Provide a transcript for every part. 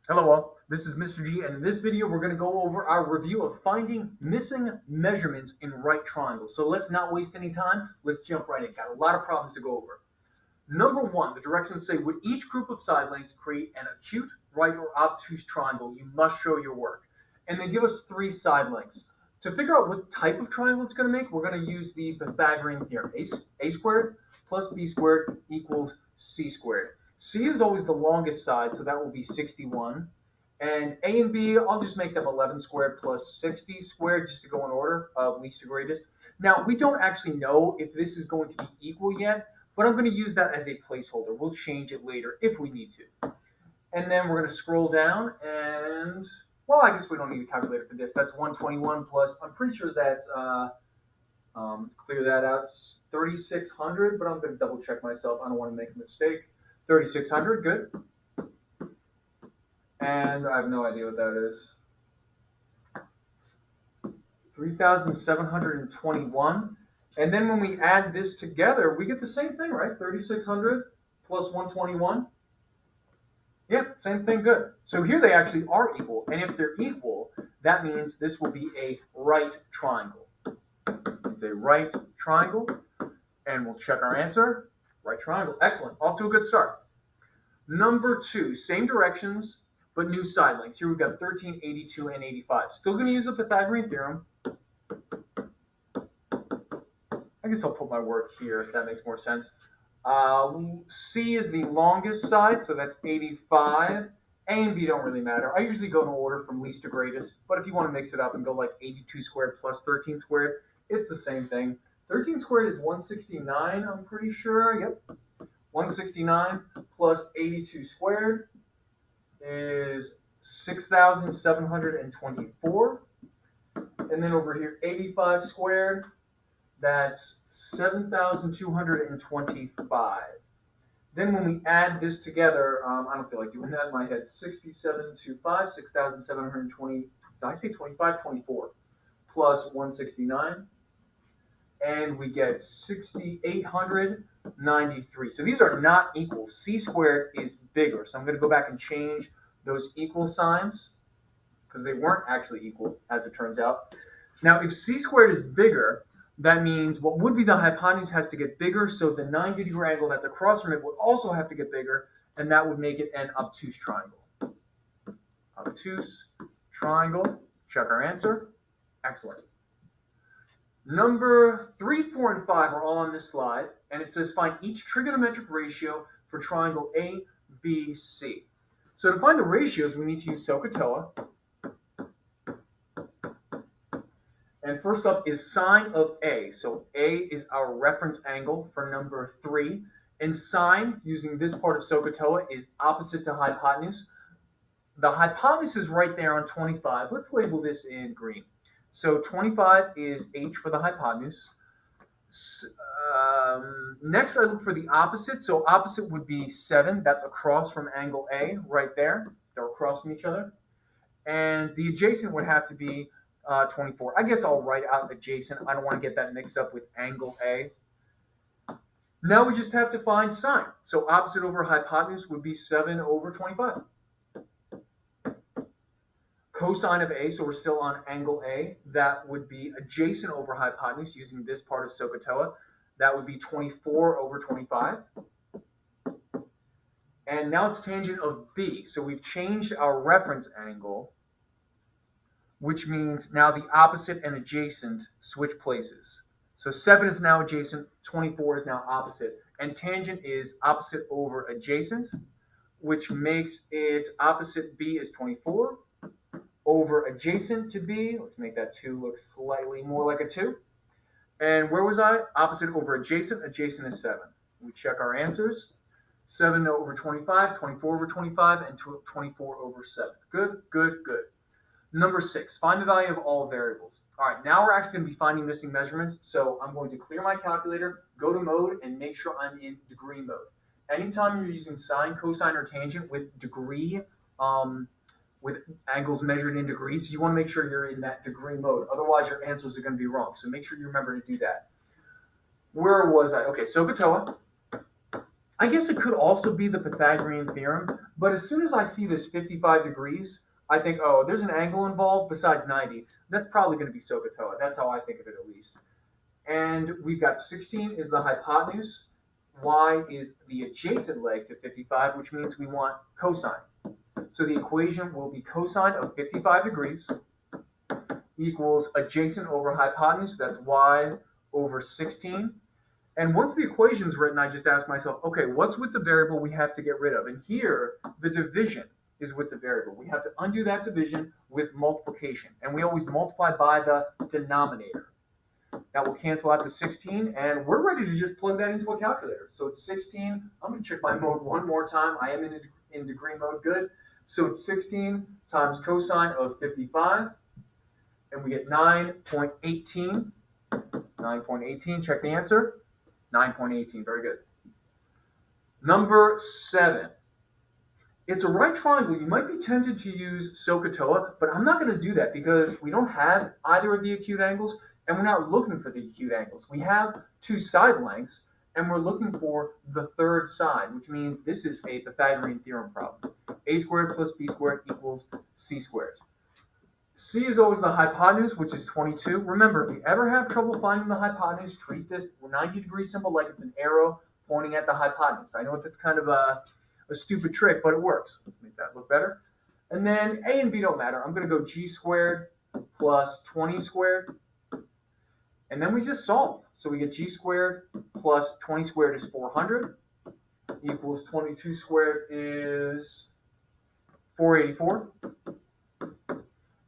Hello all, this is Mr. G, and in this video we're going to go over our review of finding missing measurements in right triangles. So let's not waste any time, let's jump right in. Got a lot of problems to go over. Number one, the directions say, would each group of side lengths create an acute, right, or obtuse triangle? You must show your work. And they give us three side lengths. To figure out what type of triangle it's going to make, we're going to use the Pythagorean theorem. A squared plus b squared equals c squared. C is always the longest side, so that will be 61. And A and B, I'll just make them 11 squared plus 60 squared, just to go in order of least to greatest. Now, we don't actually know if this is going to be equal yet, but I'm going to use that as a placeholder. We'll change it later if we need to. And then we're going to scroll down and, well, I guess we don't need a calculator for this. That's 121 plus, I'm pretty sure that's, clear that out, it's 3,600, but I'm going to double check myself. I don't want to make a mistake. 3,600, good. And I have no idea what that is. 3,721. And then when we add this together, we get the same thing, right? 3,600 plus 121. Yep, same thing, good. So here they actually are equal. And if they're equal, that means this will be a right triangle. It's a right triangle. And we'll check our answer. Right triangle. Excellent. Off to a good start. Number two, same directions, but new side lengths. Here we've got 13, 82, and 85. Still going to use the Pythagorean theorem. I guess I'll put my work here if that makes more sense. C is the longest side, so that's 85. A and B don't really matter. I usually go in order from least to greatest, but if you want to mix it up and go like 82 squared plus 13 squared, it's the same thing. 13 squared is 169, I'm pretty sure. Yep. 169 plus 82 squared is 6,724. And then over here, 85 squared, that's 7,225. Then when we add this together, I don't feel like doing that in my head. 6725, 6,720. Did I say 25? 24 plus 169. And we get 6,893. So these are not equal. C squared is bigger. So I'm going to go back and change those equal signs because they weren't actually equal, as it turns out. Now, if c squared is bigger, that means what would be the hypotenuse has to get bigger, so the 90-degree angle that's across from it would also have to get bigger, and that would make it an obtuse triangle. Obtuse triangle. Check our answer. Excellent. Number 3, 4, and 5 are all on this slide, and it says find each trigonometric ratio for triangle ABC. So to find the ratios, we need to use SOHCAHTOA. And first up is sine of A. So A is our reference angle for number 3. And sine, using this part of SOHCAHTOA, is opposite to hypotenuse. The hypotenuse is right there on 25. Let's label this in green. So 25 is H for the hypotenuse. Next, I look for the opposite. So opposite would be 7. That's across from angle A right there. They're across from each other. And the adjacent would have to be 24. I guess I'll write out adjacent. I don't want to get that mixed up with angle A. Now we just have to find sine. So opposite over hypotenuse would be 7 over 25. Cosine of A, so we're still on angle A, that would be adjacent over hypotenuse using this part of SOHCAHTOA. That would be 24 over 25. And now it's tangent of B. So we've changed our reference angle, which means now the opposite and adjacent switch places. So 7 is now adjacent, 24 is now opposite. And tangent is opposite over adjacent, which makes it opposite B is 24 over adjacent to B. Let's make that 2 look slightly more like a 2. And where was I? Opposite over adjacent. Adjacent is 7. We check our answers. 7 over 25, 24 over 25, and 24 over 7. Good, good, good. Number 6, find the value of all variables. All right, now we're actually going to be finding missing measurements. So I'm going to clear my calculator, go to mode, and make sure I'm in degree mode. Anytime you're using sine, cosine, or tangent with degree, with angles measured in degrees, you want to make sure you're in that degree mode. Otherwise, your answers are going to be wrong. So make sure you remember to do that. Where was I? Okay, SOHCAHTOA. I guess it could also be the Pythagorean theorem, but as soon as I see this 55 degrees, I think, oh, there's an angle involved besides 90. That's probably going to be SOHCAHTOA. That's how I think of it at least. And we've got 16 is the hypotenuse. Y is the adjacent leg to 55, which means we want cosine. So the equation will be cosine of 55 degrees equals adjacent over hypotenuse. That's y over 16. And once the equation's written, I just ask myself, okay, what's with the variable we have to get rid of? And here, the division is with the variable. We have to undo that division with multiplication. And we always multiply by the denominator. That will cancel out the 16, and we're ready to just plug that into a calculator. So it's 16. I'm going to check my mode one more time. I am in degree mode. Good. So it's 16 times cosine of 55, and we get 9.18. 9.18. Check the answer. 9.18. Very good. Number 7. It's a right triangle. You might be tempted to use SOHCAHTOA, but I'm not going to do that because we don't have either of the acute angles, and we're not looking for the acute angles. We have two side lengths, and we're looking for the third side, which means this is a Pythagorean theorem problem. A squared plus b squared equals c squared. C is always the hypotenuse, which is 22. Remember, if you ever have trouble finding the hypotenuse, treat this 90-degree symbol like it's an arrow pointing at the hypotenuse. I know that's kind of a stupid trick, but it works. Let's make that look better. And then A and B don't matter. I'm going to go g squared plus 20 squared. And then we just solve. So we get g squared plus 20 squared is 400 equals 22 squared is 484.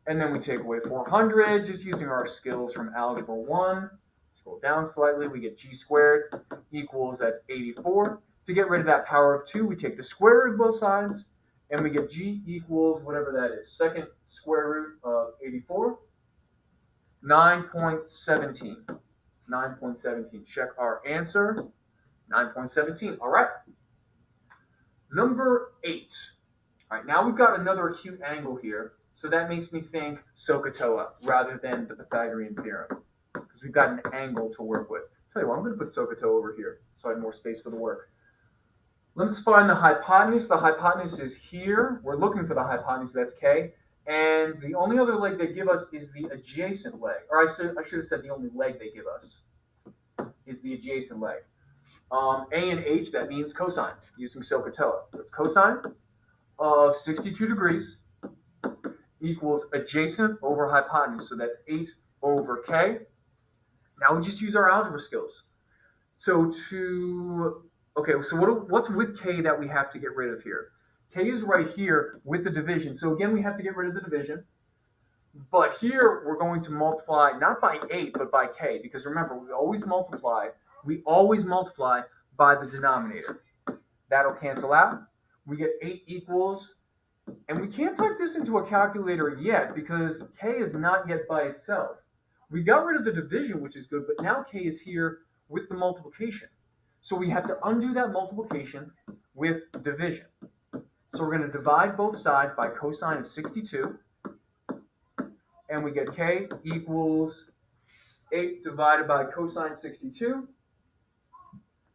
And then we take away 400, just using our skills from Algebra 1. Scroll down slightly, we get g squared equals, that's 84. To get rid of that power of 2, we take the square root of both sides, and we get g equals whatever that is. Second square root of 84, 9.17. 9.17. Check our answer. 9.17. All right. Number 8. All right, now we've got another acute angle here. So that makes me think SOHCAHTOA rather than the Pythagorean theorem, because we've got an angle to work with. Tell you what, I'm going to put SOHCAHTOA over here so I have more space for the work. Let's find the hypotenuse. The hypotenuse is here. We're looking for the hypotenuse, that's K. And the only other leg they give us is the adjacent leg. Or I should have said the only leg they give us is the adjacent leg. A and H, that means cosine, using SOHCAHTOA. So it's cosine of 62 degrees equals adjacent over hypotenuse. So that's 8 over K. Now we just use our algebra skills. So what's with K that we have to get rid of here? K is right here with the division. So again, we have to get rid of the division. But here we're going to multiply not by 8, but by K. Because remember, we always multiply by the denominator. That'll cancel out. We get 8 equals, and we can't type this into a calculator yet because K is not yet by itself. We got rid of the division, which is good, but now K is here with the multiplication. So we have to undo that multiplication with division. So we're going to divide both sides by cosine of 62. And we get K equals 8 divided by cosine 62.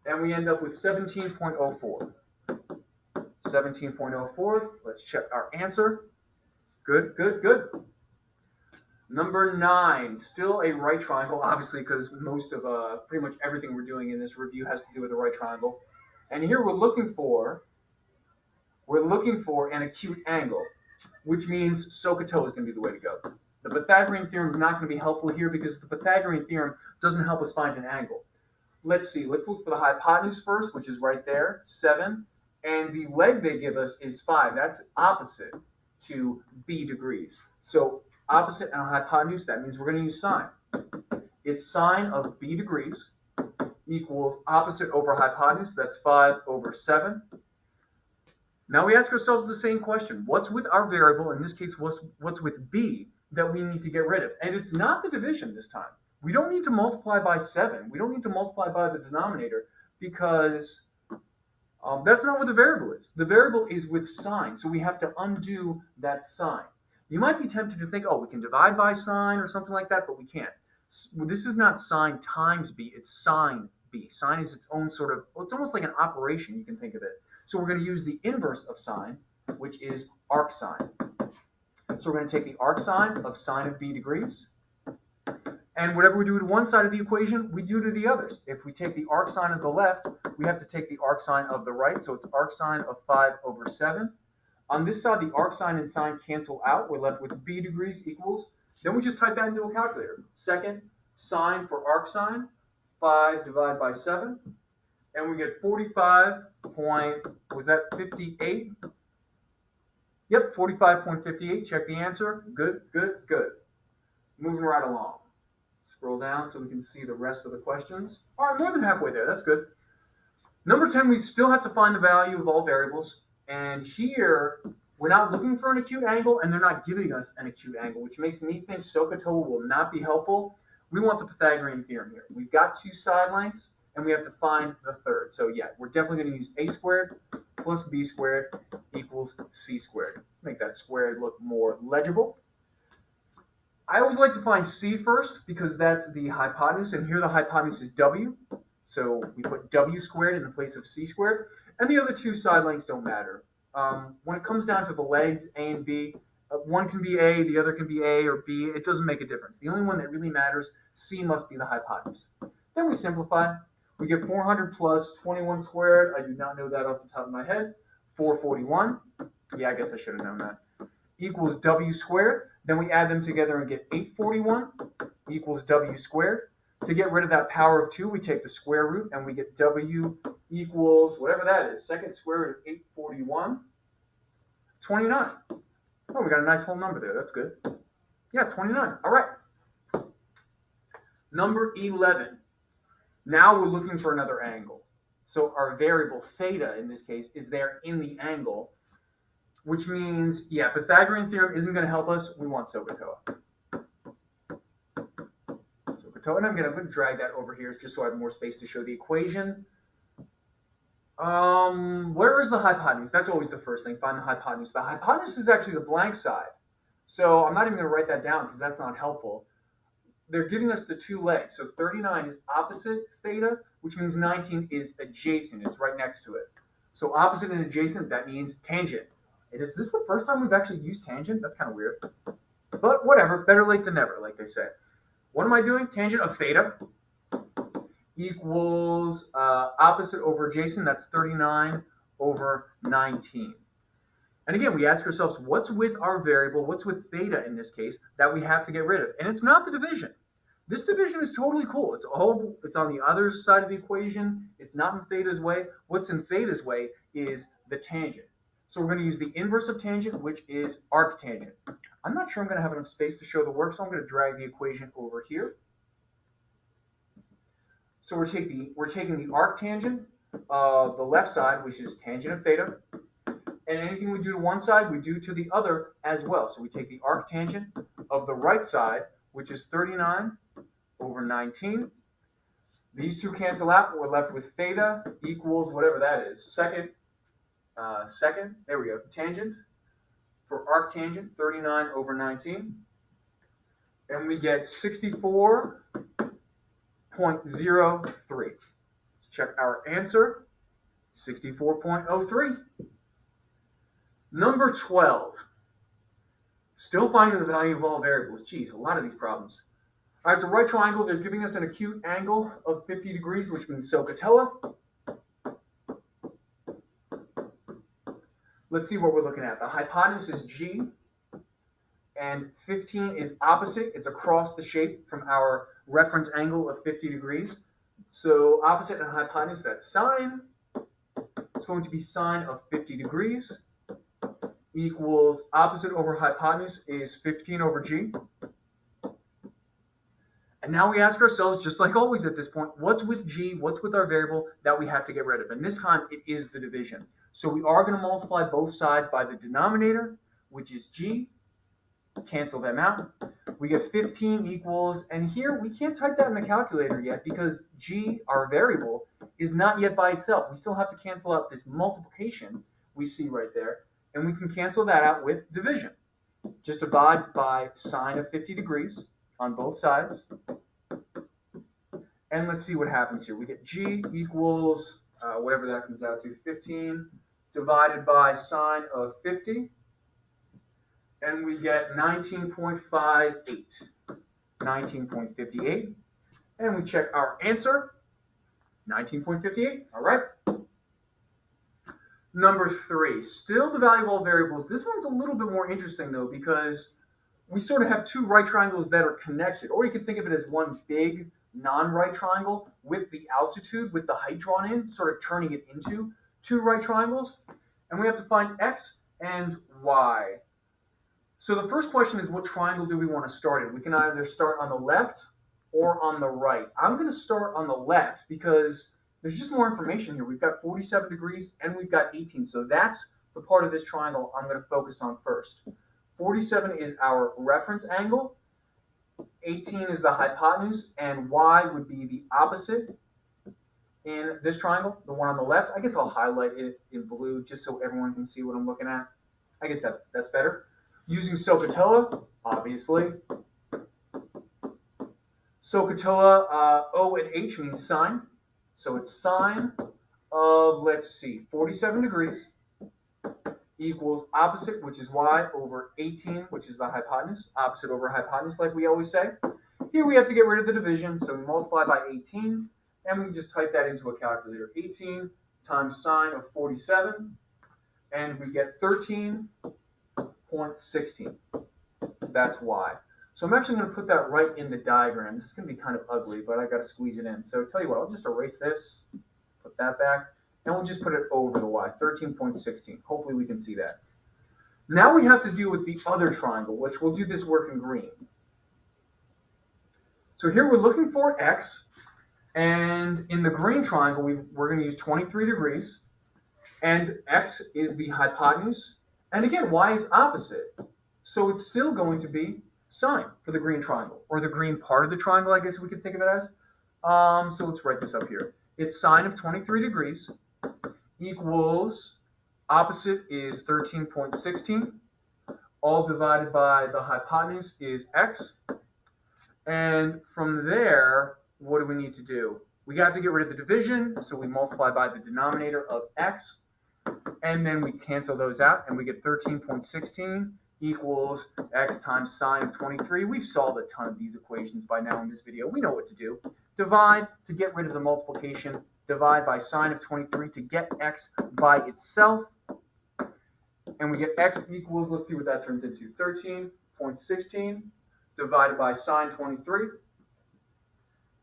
And we end up with 17.04. 17.04. Let's check our answer. Good, good, good. Number 9, still a right triangle, obviously, because most of pretty much everything we're doing in this review has to do with a right triangle. And here we're looking for an acute angle, which means SOHCAHTOA is going to be the way to go. The Pythagorean theorem is not going to be helpful here because the Pythagorean theorem doesn't help us find an angle. Let's see. Let's look for the hypotenuse first, which is right there, 7. And the leg they give us is 5. That's opposite to b degrees. So opposite and hypotenuse, that means we're going to use sine. It's sine of b degrees equals opposite over hypotenuse. That's 5 over 7. Now we ask ourselves the same question. What's with our variable? In this case, what's with b that we need to get rid of? And it's not the division this time. We don't need to multiply by 7. We don't need to multiply by the denominator because that's not what the variable is. The variable is with sine, so we have to undo that sine. You might be tempted to think, oh, we can divide by sine or something like that, but we can't. This is not sine times b, it's sine b. Sine is its own sort of, well, it's almost like an operation, you can think of it. So we're going to use the inverse of sine, which is arc sine. So we're going to take the arc sine of sine of b degrees, and whatever we do to one side of the equation, we do to the others. If we take the arc sine of the left, we have to take the arc sine of the right, so it's arc sine of 5 over 7. On this side, the arc sine and sine cancel out. We're left with b degrees equals, then we just type that into a calculator. Second, sine for arc sine, 5 divided by 7, and we get 45 point, was that 58? Yep, 45.58. Check the answer. Good, good, good. Moving right along. Scroll down so we can see the rest of the questions. All right, more than halfway there. That's good. Number 10, we still have to find the value of all variables. And here, we're not looking for an acute angle, and they're not giving us an acute angle, which makes me think SOHCAHTOA will not be helpful. We want the Pythagorean theorem here. We've got two side lengths, and we have to find the third. So yeah, we're definitely going to use a squared plus b squared equals c squared. Let's make that squared look more legible. I always like to find c first because that's the hypotenuse, and here the hypotenuse is w. So we put w squared in the place of c squared, and the other two side lengths don't matter. When it comes down to the legs, a and b, one can be a, the other can be a or b. It doesn't make a difference. The only one that really matters, c must be the hypotenuse. Then we simplify. We get 400 plus 21 squared. I do not know that off the top of my head. 441. Yeah, I guess I should have known that. Equals w squared. Then we add them together and get 841 equals w squared. To get rid of that power of 2, we take the square root and we get w equals whatever that is. Second square root of 841, 29. Oh, we got a nice whole number there. That's good. Yeah, 29. All right. Number 11. Now we're looking for another angle. So our variable theta in this case is there in the angle, which means, yeah, Pythagorean theorem isn't going to help us. We want SOHCAHTOA. And I'm going to drag that over here just so I have more space to show the equation. Where is the hypotenuse? That's always the first thing. Find the hypotenuse. The hypotenuse is actually the blank side. So I'm not even going to write that down because that's not helpful. They're giving us the two legs. So 39 is opposite theta, which means 19 is adjacent. It's right next to it. So opposite and adjacent, that means tangent. And is this the first time we've actually used tangent? That's kind of weird. But whatever. Better late than never, like they say. What am I doing? Tangent of theta equals opposite over adjacent. That's 39 over 19. And again, we ask ourselves, what's with our variable? What's with theta in this case that we have to get rid of? And it's not the division. This division is totally cool. It's on the other side of the equation. It's not in theta's way. What's in theta's way is the tangent. So we're going to use the inverse of tangent, which is arctangent. I'm not sure I'm going to have enough space to show the work, so I'm going to drag the equation over here. So we're taking the arctangent of the left side, which is tangent of theta, and anything we do to one side, we do to the other as well. So we take the arctangent of the right side, which is 39 over 19. These two cancel out. We're left with theta equals whatever that is. Second, there we go. Tangent for arctangent, 39 over 19. And we get 64.03. Let's check our answer. 64.03. Number 12. Still finding the value of all variables. Geez, a lot of these problems. All right, so right triangle, they're giving us an acute angle of 50 degrees, which means SOHCAHTOA. Let's see what we're looking at. The hypotenuse is G, and 15 is opposite. It's across the shape from our reference angle of 50 degrees. So opposite and hypotenuse, that's sine. It's going to be sine of 50 degrees equals opposite over hypotenuse is 15 over G. And now we ask ourselves, just like always at this point, what's with G, what's with our variable that we have to get rid of? And this time it is the division. So we are going to multiply both sides by the denominator, which is G. Cancel them out. We get 15 equals, and here we can't type that in the calculator yet because G, our variable, is not yet by itself. We still have to cancel out this multiplication we see right there, and we can cancel that out with division. Just divide by sine of 50 degrees on both sides. And let's see what happens here. We get G equals whatever that comes out to, 15 divided by sine of 50. And we get 19.58. 19.58. And we check our answer, 19.58. All right. Number 3, still the value of all variables. This one's a little bit more interesting, though, because we sort of have two right triangles that are connected. Or you could think of it as one big non-right triangle with the altitude, with the height drawn in, sort of turning it into two right triangles. And we have to find x and y. So the first question is, what triangle do we want to start in? We can either start on the left or on the right. I'm going to start on the left because there's just more information here. We've got 47 degrees and we've got 18. So that's the part of this triangle I'm going to focus on first. 47 is our reference angle. 18 is the hypotenuse, and y would be the opposite in this triangle, the one on the left. I guess I'll highlight it in blue just so everyone can see what I'm looking at. I guess that's better. Using SOHCAHTOA, obviously. SOHCAHTOA, O and H means sine. So it's sine of, let's see, 47 degrees equals opposite, which is y, over 18, which is the hypotenuse. Opposite over hypotenuse, like we always say. Here we have to get rid of the division, so we multiply by 18, and we just type that into a calculator. 18 times sine of 47, and we get 13.16. That's y. So I'm actually going to put that right in the diagram. This is going to be kind of ugly, but I got to squeeze it in. So tell you what, I'll just erase this, put that back, and we'll just put it over the y, 13.16. Hopefully we can see that. Now we have to deal with the other triangle, which we'll do this work in green. So here we're looking for x, and in the green triangle, we're going to use 23 degrees, and x is the hypotenuse, and again, y is opposite. So it's still going to be sine for the green triangle, or the green part of the triangle, I guess we could think of it as. So let's write this up here. It's sine of 23 degrees equals, opposite is 13.16, all divided by the hypotenuse is x. And from there, what do we need to do? We got to get rid of the division, so we multiply by the denominator of x, and then we cancel those out, and we get 13.16 equals x times sine of 23. We've solved a ton of these equations by now in this video. We know what to do. Divide to get rid of the multiplication. Divide by sine of 23 to get x by itself. And we get x equals, let's see what that turns into, 13.16 divided by sine 23.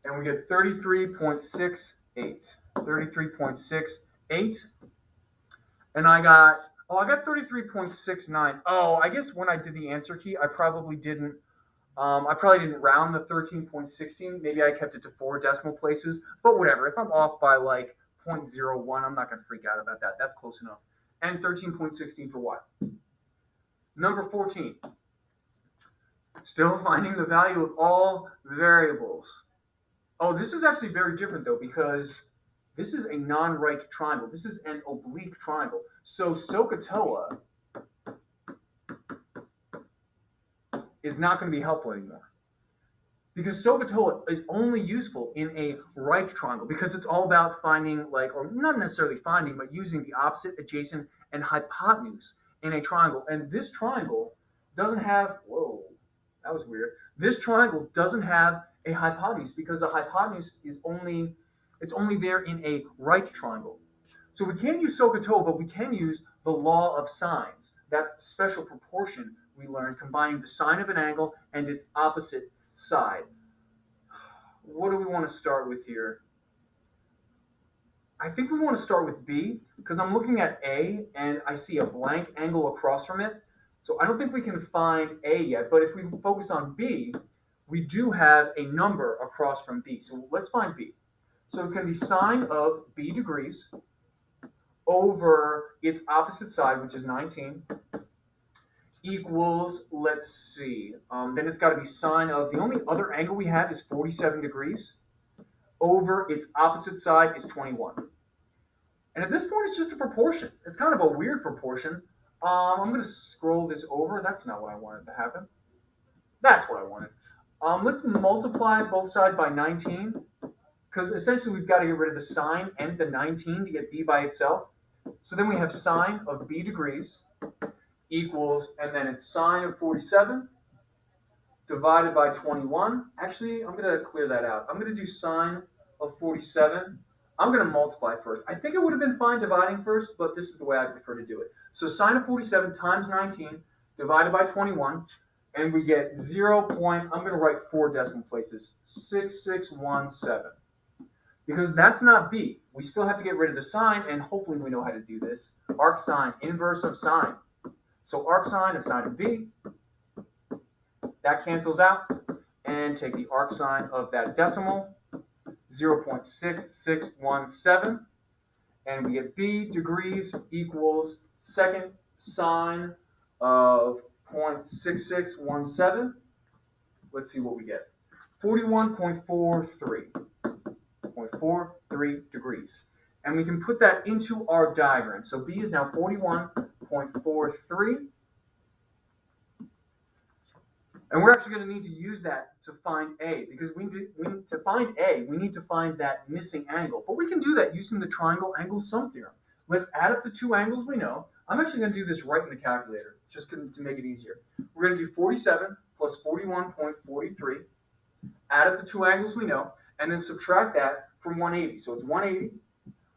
And we get 33.68. 33.68. And I got 33.69. Oh, I guess when I did the answer key, I probably didn't round the 13.16. Maybe I kept it to 4 decimal places, but whatever. If I'm off by like 0.01, I'm not going to freak out about that. That's close enough. And 13.16 for y. Number 14. Still finding the value of all variables. Oh, this is actually very different though, because this is a non-right triangle. This is an oblique triangle. So SOHCAHTOA is not going to be helpful anymore. Because SOHCAHTOA is only useful in a right triangle because it's all about finding, or not necessarily finding, but using the opposite, adjacent, and hypotenuse in a triangle. And this triangle doesn't have, whoa, that was weird. This triangle doesn't have a hypotenuse because the hypotenuse is only there in a right triangle. So we can't use SOHCAHTOA, but we can use the law of sines, that special proportion we learned, combining the sine of an angle and its opposite side. What do we want to start with here? I think we want to start with B because I'm looking at A and I see a blank angle across from it. So I don't think we can find A yet, but if we focus on B, we do have a number across from B. So let's find B. So it's going to be sine of B degrees over its opposite side, which is 19, equals, let's see, then it's got to be sine of, the only other angle we have is 47 degrees, over its opposite side is 21. And at this point, it's just a proportion. It's kind of a weird proportion. I'm going to scroll this over. That's not what I wanted to happen. That's what I wanted. Let's multiply both sides by 19. because essentially we've got to get rid of the sine and the 19 to get b by itself. So then we have sine of b degrees equals, and then it's sine of 47 divided by 21. Actually, I'm going to clear that out. I'm going to do sine of 47. I'm going to multiply first. I think it would have been fine dividing first, but this is the way I prefer to do it. So sine of 47 times 19 divided by 21, and we get 0. I'm going to write 4 decimal places, 6617. Because that's not b. We still have to get rid of the sine, and hopefully we know how to do this. Arc sine, inverse of sine. So arc sine of sine of b, that cancels out, and take the arc sine of that decimal, 0.6617, and we get b degrees equals second sine of 0.6617. Let's see what we get. 41.43 degrees. And we can put that into our diagram. So b is now 41.43. And we're actually going to need to use that to find A, because to find A, we need to find that missing angle. But we can do that using the triangle angle sum theorem. Let's add up the two angles we know. I'm actually going to do this right in the calculator, just to make it easier. We're going to do 47 plus 41.43, add up the two angles we know, and then subtract that from 180. So it's 180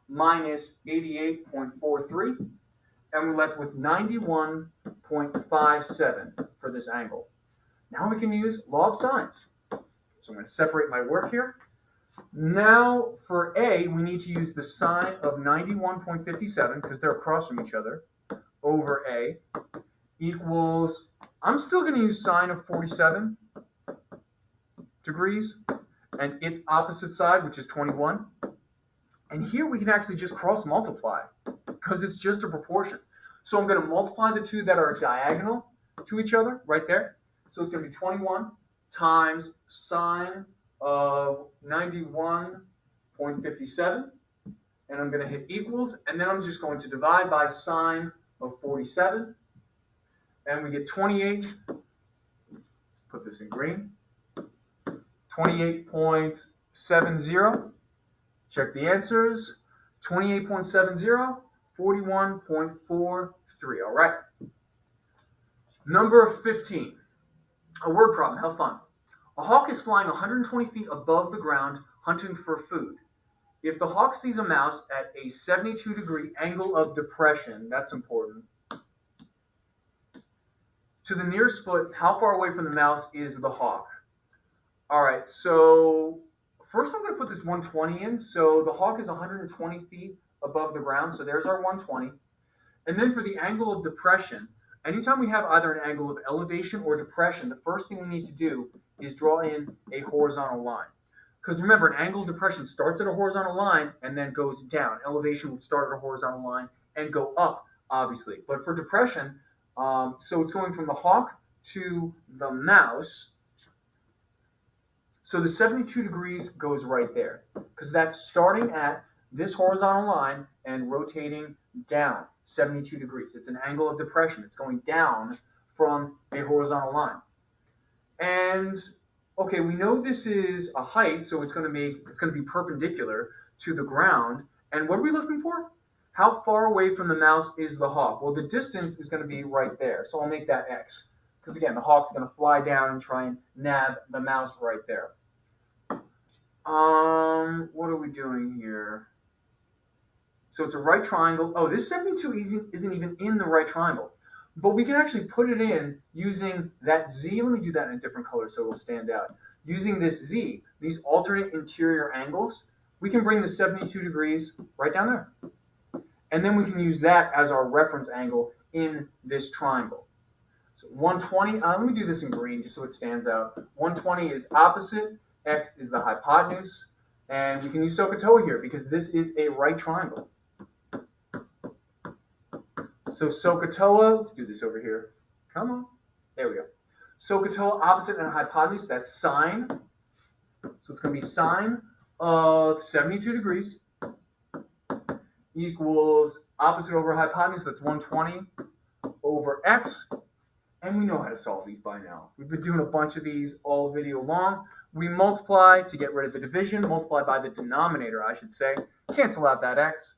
minus 88.43, and we're left with 91.57 for this angle. Now we can use law of sines. So I'm going to separate my work here. Now for A, we need to use the sine of 91.57 because they're across from each other over A equals, I'm still going to use sine of 47 degrees and its opposite side, which is 21. And here we can actually just cross multiply because it's just a proportion. So I'm going to multiply the two that are diagonal to each other right there. So it's going to be 21 times sine of 91.57. And I'm going to hit equals. And then I'm just going to divide by sine of 47. And we get 28. Put this in green. 28.70. Check the answers. 28.70, 41.43. All right. Number 15. A word problem. How fun. A hawk is flying 120 feet above the ground hunting for food. If the hawk sees a mouse at a 72-degree angle of depression, that's important, to the nearest foot, how far away from the mouse is the hawk? All right, so first I'm going to put this 120 in. So the hawk is 120 feet above the ground. So there's our 120. And then for the angle of depression, anytime we have either an angle of elevation or depression, the first thing we need to do is draw in a horizontal line. Because remember, an angle of depression starts at a horizontal line and then goes down. Elevation would start at a horizontal line and go up, obviously. But for depression, so it's going from the hawk to the mouse. So the 72 degrees goes right there, because that's starting at this horizontal line and rotating down 72 degrees. It's an angle of depression. It's going down from a horizontal line. And okay, we know this is a height, so it's going to be perpendicular to the ground. And what are we looking for? How far away from the mouse is the hawk? Well, the distance is going to be right there. So I'll make that X. Because again, the hawk's going to fly down and try and nab the mouse right there. What are we doing here? So it's a right triangle. Oh, this 72 isn't even in the right triangle. But we can actually put it in using that Z. Let me do that in a different color so it'll stand out. Using this Z, these alternate interior angles, we can bring the 72 degrees right down there. And then we can use that as our reference angle in this triangle. So 120, let me do this in green just so it stands out. 120 is opposite. X is the hypotenuse, and we can use SOHCAHTOA here because this is a right triangle. So SOHCAHTOA, let's do this over here. Come on. There we go. SOHCAHTOA, opposite and hypotenuse, that's sine. So it's going to be sine of 72 degrees equals opposite over hypotenuse, that's 120 over X. And we know how to solve these by now. We've been doing a bunch of these all video long. We multiply to get rid of the division, multiply by the denominator, I should say. Cancel out that x.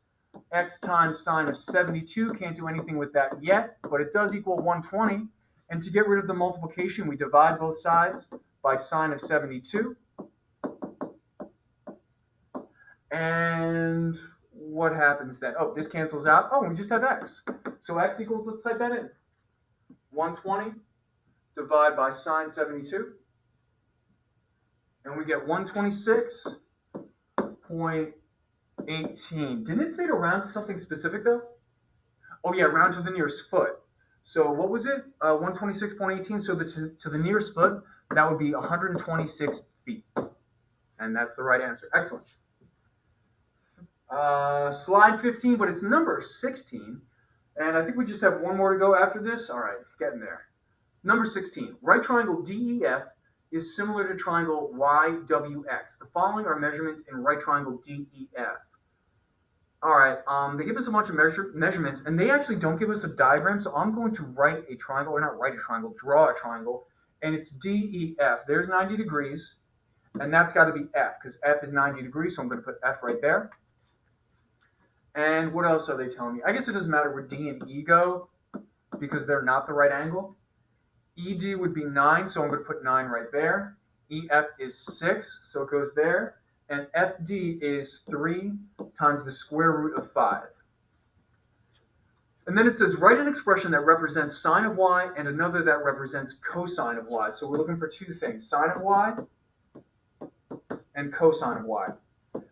X times sine of 72, can't do anything with that yet, but it does equal 120. And to get rid of the multiplication, we divide both sides by sine of 72. And what happens then? Oh, this cancels out. Oh, we just have x. So x equals, let's type that in. 120 divided by sine 72. And we get 126.18. Didn't it say to round to something specific, though? Oh, yeah, round to the nearest foot. So what was it? 126.18. So to the nearest foot, that would be 126 feet. And that's the right answer. Excellent. Slide 15, but it's number 16. And I think we just have one more to go after this. All right, getting there. Number 16. Right triangle DEF is similar to triangle YWX. The following are measurements in right triangle DEF. All right, they give us a bunch of measurements, and they actually don't give us a diagram, so I'm going to write a triangle, or not write a triangle, draw a triangle, and it's DEF. There's 90 degrees, and that's got to be F, because F is 90 degrees, so I'm going to put F right there. And what else are they telling me? I guess it doesn't matter where D and E go, because they're not the right angle. ED would be 9, so I'm going to put 9 right there. EF is 6, so it goes there. And FD is 3 times the square root of 5. And then it says, write an expression that represents sine of y and another that represents cosine of y. So we're looking for two things, sine of y and cosine of y,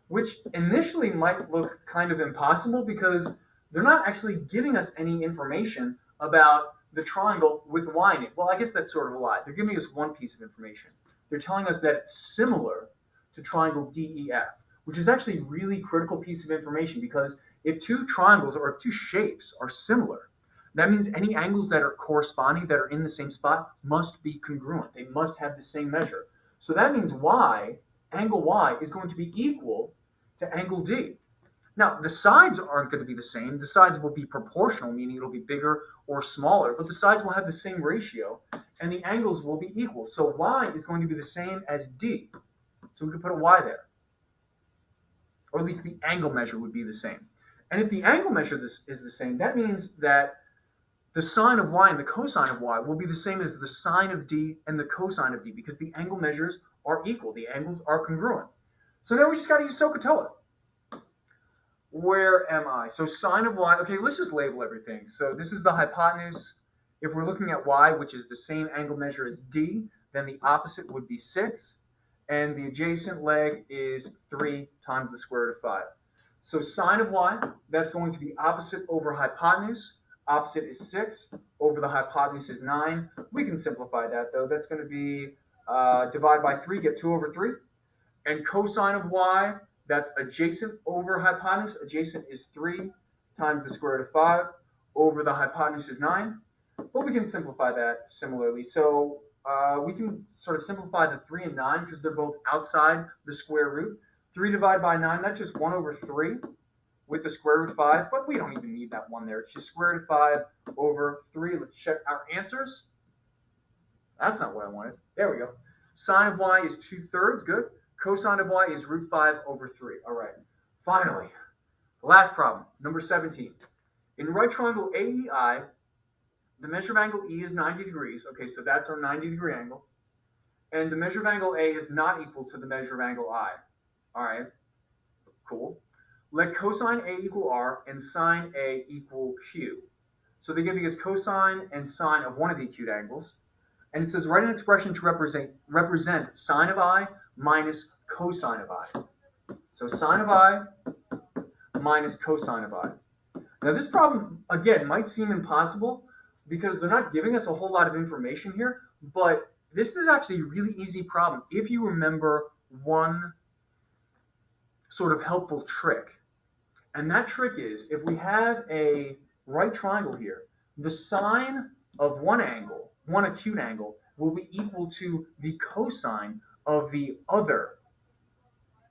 which initially might look kind of impossible because they're not actually giving us any information about the triangle with y in it. Well, I guess that's sort of a lie. They're giving us one piece of information. They're telling us that it's similar to triangle DEF, which is actually a really critical piece of information because if two triangles or if two shapes are similar, that means any angles that are corresponding, that are in the same spot, must be congruent. They must have the same measure. So that means angle y is going to be equal to angle D. Now, the sides aren't going to be the same. The sides will be proportional, meaning it'll be bigger or smaller, but the sides will have the same ratio, and the angles will be equal. So y is going to be the same as D. So we can put a y there. Or at least the angle measure would be the same. And if the angle measure is the same, that means that the sine of y and the cosine of y will be the same as the sine of D and the cosine of D because the angle measures are equal. The angles are congruent. So now we just got to use SOHCAHTOA. Where am I? So sine of y, okay, let's just label everything. So this is the hypotenuse. If we're looking at y, which is the same angle measure as D, then the opposite would be 6. And the adjacent leg is 3 times the square root of 5. So sine of y, that's going to be opposite over hypotenuse. Opposite is 6, over the hypotenuse is 9. We can simplify that, though. That's going to be divide by 3, get 2 over 3. And cosine of y, that's adjacent over hypotenuse. Adjacent is 3 times the square root of 5. Over the hypotenuse is 9. But we can simplify that similarly. So we can sort of simplify the 3 and 9 because they're both outside the square root. 3 divided by 9, that's just 1 over 3 with the square root of 5. But we don't even need that 1 there. It's just square root of 5 over 3. Let's check our answers. That's not what I wanted. There we go. Sine of y is 2/3. Good. Cosine of y is root 5 over 3. All right. Finally, last problem, number 17. In right triangle AEI, the measure of angle E is 90 degrees. Okay, so that's our 90-degree angle. And the measure of angle A is not equal to the measure of angle I. All right, cool. Let cosine A equal R and sine A equal Q. So they're giving us cosine and sine of one of the acute angles. And it says write an expression to represent sine of I minus cosine of I. So sine of I minus cosine of I. Now this problem, again, might seem impossible because they're not giving us a whole lot of information here, but this is actually a really easy problem if you remember one sort of helpful trick. And that trick is if we have a right triangle here, the sine of one angle, one acute angle, will be equal to the cosine of the other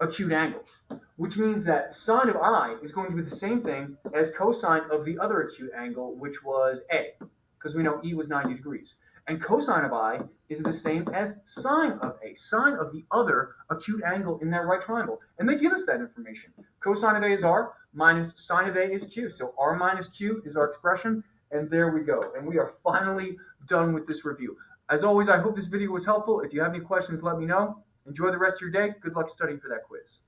acute angles, which means that sine of I is going to be the same thing as cosine of the other acute angle, which was A, because we know E was 90 degrees. And cosine of I is the same as sine of A, sine of the other acute angle in that right triangle. And they give us that information. Cosine of A is R, minus sine of A is Q. So R minus Q is our expression, and there we go. And we are finally done with this review. As always, I hope this video was helpful. If you have any questions, let me know. Enjoy the rest of your day. Good luck studying for that quiz.